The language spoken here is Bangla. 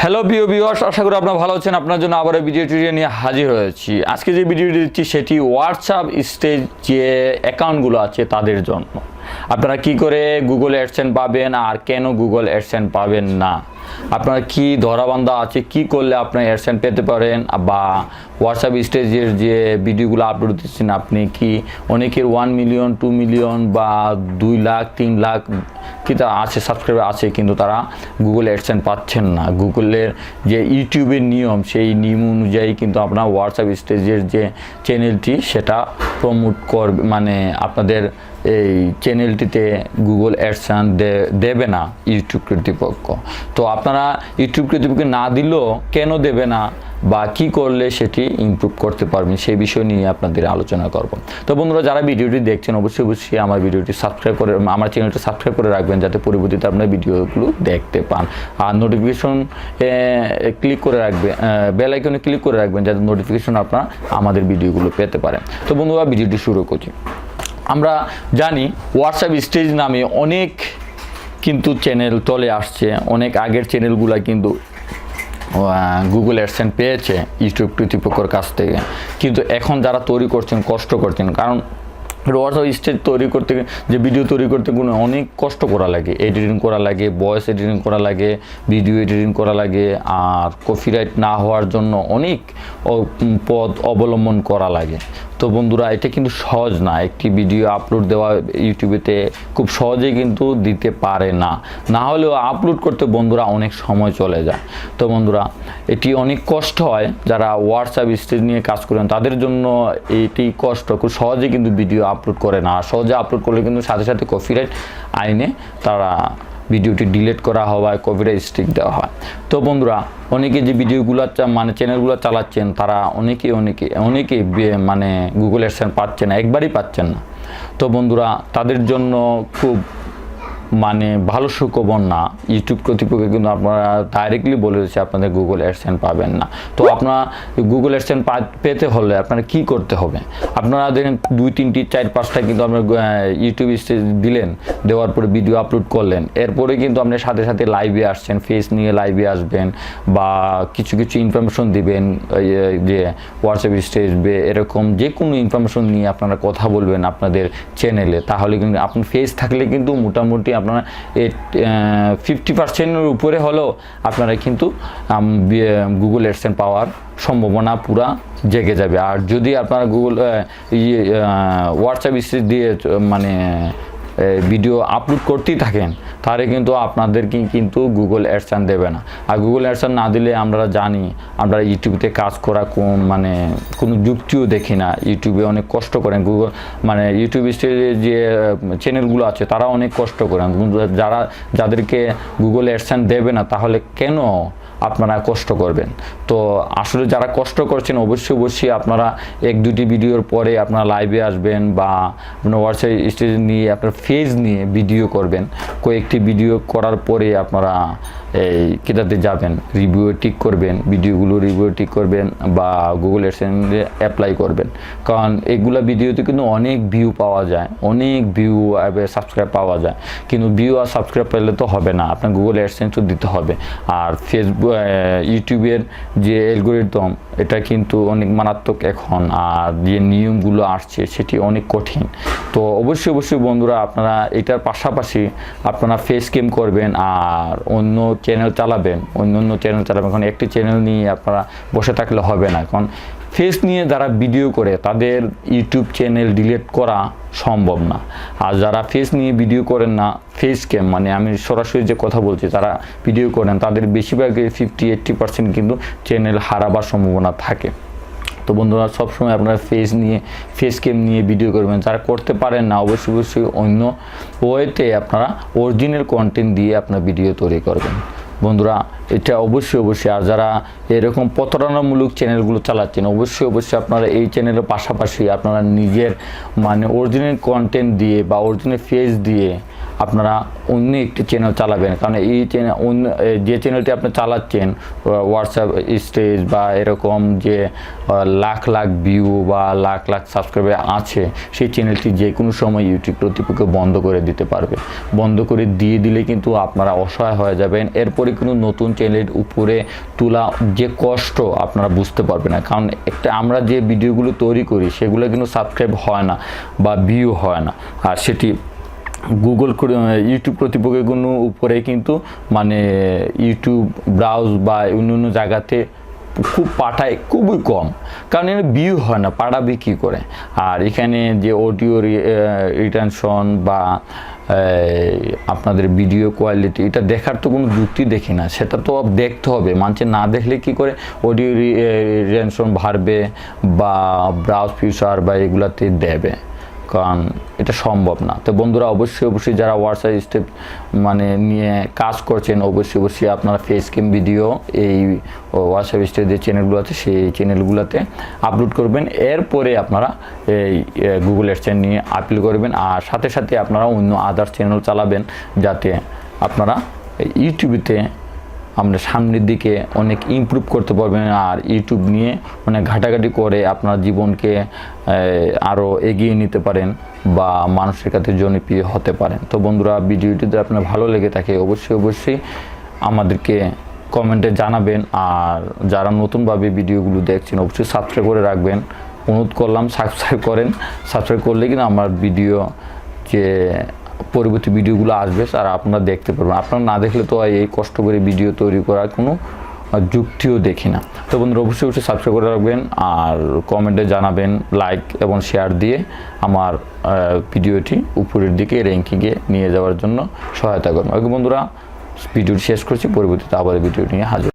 হ্যালো প্রিয় ভিউয়ার্স, আশা করি আপনারা ভালো আছেন। আপনার জন্য আবার ভিডিওটি নিয়ে হাজির হয়েছি। আজকে যে ভিডিওটি দিচ্ছি সেটি হোয়াটসঅ্যাপ স্টেজ যে অ্যাকাউন্টগুলো আছে তাদের জন্য। আপনারা কি করে গুগল অ্যাডসেন্স পাবেন আর কেন গুগল অ্যাডসেন্স পাবেন না, আপনার কি ধরাবান্ধা আছে, কি করলে আপনি অ্যাডসেন্স পেতে পারেন, বা হোয়াটসঅ্যাপ স্টেজের যে ভিডিওগুলো আপলোড দিচ্ছেন আপনি কি অনেকের 1 মিলিয়ন 2 মিলিয়ন বা 2 লাখ 3 লাখ কি তা আছে সাবস্ক্রাইবার আছে, কিন্তু তারা গুগল অ্যাডসেন্স পাচ্ছেন না। গুগলের যে ইউটিউবের নিয়ম, সেই নিয়ম অনুযায়ী কিন্তু আপনার হোয়াটসঅ্যাপ স্টেজের যে চ্যানেলটি সেটা প্রমোট করবে, মানে আপনাদের এই চ্যানেলটিতে গুগল অ্যাডসেন্স দেবে না ইউটিউব কর্তৃপক্ষ। তো আপনারা ইউটিউব কর্তৃপক্ষ না দিলেও কেন দেবে না বা কি করলে সেটি ইমপ্রুভ করতে পারবেন, সেই বিষয় নিয়ে আপনাদের আলোচনা করব। তো বন্ধুরা, যারা ভিডিওটি দেখছেন অবশ্যই আমার ভিডিওটি সাবস্ক্রাইব করে, আমার চ্যানেলটি সাবস্ক্রাইব করে রাখবেন, যাতে পরবর্তীতে আপনার ভিডিওগুলো দেখতে পান। আর নোটিফিকেশন ক্লিক করে রাখবেন, বেল আইকনে ক্লিক করে রাখবেন, যাতে নোটিফিকেশন আপনারা আমাদের ভিডিওগুলো পেতে পারেন। তো বন্ধুরা, ভিডিওটি শুরু করছি। আমরা জানি হোয়াটসঅ্যাপ স্টেজ নামে অনেক কিন্তু চ্যানেল চলে আসছে। অনেক আগের চ্যানেলগুলো কিন্তু গুগল অ্যাডসেন্স পেয়েছে ইউটিউব কর্তৃপক্ষের কাছ থেকে, কিন্তু এখন যারা তৈরি করছেন কষ্ট করছেন, কারণ হোয়াটসঅ্যাপ স্টেজ তৈরি করতে, যে ভিডিও তৈরি করতে কোনো অনেক কষ্ট করা লাগে, এডিটিং করা লাগে, ভয়েস এডিটিং করা লাগে, ভিডিও এডিটিং করা লাগে, আর কপিরাইট না হওয়ার জন্য অনেক পথ অবলম্বন করা লাগে। তো বন্ধুরা, এটা কিন্তু সহজ না। একটি ভিডিও আপলোড দেওয়া ইউটিউবেতে খুব সহজেই কিন্তু দিতে পারে না, না হলেও আপলোড করতে বন্ধুরা অনেক সময় চলে যায়। তো বন্ধুরা, এটি অনেক কষ্ট হয়। যারা হোয়াটসঅ্যাপ স্টেজ নিয়ে কাজ করেন তাদের জন্য এটি কষ্ট, খুব সহজে কিন্তু ভিডিও আপলোড করে না। সহজে আপলোড করলে কিন্তু সাথে সাথে কপিরাইট আইনে তারা ভিডিওটি ডিলিট করা হয়, কপিরাইট স্ট্রাইক দেওয়া হয়। তো বন্ধুরা, অনেকে যে ভিডিওগুলো মানে চ্যানেলগুলো চালাচ্ছেন তারা অনেকে মানে গুগল অ্যাডসেন্স পাচ্ছেন না, একবারই পাচ্ছেন না। তো বন্ধুরা, তাদের জন্য খুব মানে ভালো সুখবর না। ইউটিউব কর্তৃপক্ষ কিন্তু আপনারা ডাইরেক্টলি বলে দিচ্ছে আপনাদের গুগল অ্যাডসেন্স পাবেন না। তো আপনারা গুগল অ্যাডসেন্স পেতে হলে আপনারা কি করতে হবে? আপনারা দেখেন 2, 3, 4, 5টা কিন্তু আপনার ইউটিউব স্টেজ দিলেন, দেওয়ার পরে ভিডিও আপলোড করলেন, এরপরে কিন্তু আপনি সাথে সাথে লাইভে আসছেন, ফেস নিয়ে লাইভে আসবেন বা কিছু ইনফরমেশন দিবেন, যে হোয়াটসঅ্যাপ স্টেজ এরকম যে কোনো ইনফরমেশন নিয়ে আপনারা কথা বলবেন আপনাদের চ্যানেলে। তাহলে কিন্তু আপনার ফেস থাকলে কিন্তু মোটামুটি আপনারা 50%-এর উপরে হলেও আপনারা কিন্তু গুগল অ্যাডসেন্স পাওয়ার সম্ভাবনা পুরা জেগে যাবে। আর যদি আপনারা গুগল হোয়াটসঅ্যাপ স্টেজ দিয়ে মানে ভিডিও আপলোড করতেই থাকেন, তাহলে কিন্তু আপনাদেরকে কিন্তু গুগল অ্যাডসেন্স দেবে না। আর গুগল অ্যাডসেন্স না দিলে আমরা জানি, আমরা ইউটিউবে কাজ করা মানে কোনো যুক্তিও দেখি না। ইউটিউবে অনেক কষ্ট করেন, গুগল মানে ইউটিউব স্টেজে যে চ্যানেলগুলো আছে তারা অনেক কষ্ট করেন। যাদেরকে গুগল অ্যাডসেন্স দেবে না, তাহলে কেন আপনারা কষ্ট করবেন? তো আসলে যারা কষ্ট করছেন অবশ্যই আপনারা 1-2টি ভিডিওর পরে আপনারা লাইভে আসবেন বা আপনার হোয়াটসঅ্যাপ স্টেজ নিয়ে আপনার ফেজ নিয়ে ভিডিও করবেন। কয়েকটি ভিডিও করার পরে আপনারা এই কেটাতে যাবেন, রিভিউ ঠিক করবেন, ভিডিওগুলো রিভিউ ঠিক করবেন বা গুগল অ্যাডসেন্সে অ্যাপ্লাই করবেন। কারণ এগুলো ভিডিওতে কিন্তু অনেক ভিউ পাওয়া যায়, অনেক ভিউ সাবস্ক্রাইব পাওয়া যায়, কিন্তু ভিউ আর সাবস্ক্রাইব পেলে তো হবে না, আপনার গুগল অ্যাডসেন্সও দিতে হবে। আর ফেসবুক ইউটিউবের যে অ্যালগরিদম এটা কিন্তু অনেক মারাত্মক এখন, আর যে নিয়মগুলো আসছে সেটি অনেক কঠিন। তো অবশ্যই বন্ধুরা, আপনারা এটার পাশাপাশি আপনারা ফেস ক্যাম করবেন আর অন্য চ্যানেল চালাবেন। কারণ একটি চ্যানেল নিয়ে আপনারা বসে থাকলে হবে না। কারণ ফেস নিয়ে যারা ভিডিও করে তাদের ইউটিউব চ্যানেল ডিলিট করা সম্ভব না। আর যারা ফেস নিয়ে ভিডিও করেন না, ফেস ক্যাম মানে আমি সরাসরি যে কথা বলছি, যারা ভিডিও করেন তাদের বেশিরভাগই 50-80% কিন্তু চ্যানেল হারাবার সম্ভাবনা থাকে। তো বন্ধুরা, সবসময় আপনারা ফেস ক্যাম নিয়ে ভিডিও করবেন। যারা করতে পারেন না, অবশ্যই অন্য ওয়েতে আপনারা অরিজিনাল কন্টেন্ট দিয়ে আপনার ভিডিও তৈরি করবেন। বন্ধুরা, এটা অবশ্যই আর যারা এরকম প্রতারণামূলক চ্যানেলগুলো চালাচ্ছেন অবশ্যই আপনারা এই চ্যানেলের পাশাপাশি আপনারা নিজের মানে অরিজিনাল কন্টেন্ট দিয়ে বা অরিজিনাল ফেস দিয়ে আপনারা অন্য একটি চ্যানেল চালাবেন, কারণ এই চ্যানেল অন্য যে চ্যানেলটি আপনি চালাচ্ছেন হোয়াটসঅ্যাপ স্টেজ বা এরকম যে লাখ লাখ ভিউ বা লাখ লাখ সাবস্ক্রাইবার আছে, সেই চ্যানেলটি যে কোনো সময় ইউটিউব কর্তৃপক্ষ বন্ধ করে দিতে পারবে। বন্ধ করে দিয়ে দিলে কিন্তু আপনারা অসহায় হয়ে যাবেন। এরপরে কিন্তু নতুন চ্যানেলের উপরে তোলা যে কষ্ট আপনারা বুঝতে পারবেন না, কারণ আমরা যে ভিডিওগুলো তৈরি করি সেগুলো কিন্তু সাবস্ক্রাইব হয় না বা ভিউ হয় না, আর সেটি ইউটিউব কর্তৃপক্ষের কোনো উপরে কিন্তু মানে ইউটিউব ব্রাউজ বা অন্য জায়গাতে খুব পাঠায় খুবই কম, কারণ এর ভিউ হয় না, পাঠাবে কী করে। আর এখানে যে অডিও রিটেনশন বা আপনাদের ভিডিও কোয়ালিটি, এটা দেখার তো কোনো যুক্তি দেখি না, সেটা তো দেখতে হবে। মানুষ না দেখলে কি করে অডিও রিটেনশন বাড়বে বা ব্রাউজ ফিচার বা এগুলাতে দেবে, কারণ এটা সম্ভব না। তো বন্ধুরা অবশ্যই যারা হোয়াটসঅ্যাপ স্টেপ মানে নিয়ে কাজ করছেন, অবশ্যই আপনারা ফেস ক্যাম ভিডিও এই হোয়াটসঅ্যাপ স্টেপ যে চ্যানেলগুলো আছে সেই চ্যানেলগুলোতে আপলোড করবেন। এরপরে আপনারা এই গুগল অ্যাডসেন্স নিয়ে আপলোড করবেন, আর সাথে সাথে আপনারা অন্য আদার্স চ্যানেল চালাবেন, যাতে আপনারা ইউটিউবেতে আমরা সামনের দিকে অনেক ইমপ্রুভ করতে পারবেন, আর ইউটিউব নিয়ে অনেক ঘাটাঘাটি করে আপনার জীবনকে আরও এগিয়ে নিতে পারেন বা মানুষের কাছে জনপ্রিয় হতে পারেন। তো বন্ধুরা, ভিডিওটি যদি আপনার ভালো লেগে থাকে অবশ্যই আমাদেরকে কমেন্টে জানাবেন, আর যারা নতুনভাবে ভিডিওগুলো দেখছেন অবশ্যই সাবস্ক্রাইব করে রাখবেন। অনুরোধ করলাম সাবস্ক্রাইব করেন, সাবস্ক্রাইব করলে কিন্তু আমার ভিডিও যে পরবর্তী ভিডিওগুলো আসবে আর আপনারা দেখতে পারবেন। আপনারা না দেখলে তো এই কষ্ট করে ভিডিও তৈরি করার কোনো যুক্তিও দেখি না। তো বন্ধুরা অবশ্যই সাবস্ক্রাইব করে রাখবেন, আর কমেন্টে জানাবেন, লাইক এবং শেয়ার দিয়ে আমার ভিডিওটি উপরের দিকে র্যাঙ্কিংয়ে নিয়ে যাওয়ার জন্য সহায়তা করবেন। ওকে বন্ধুরা, ভিডিওটি শেষ করছি, পরবর্তীতে আবার ভিডিও নিয়ে হাজির।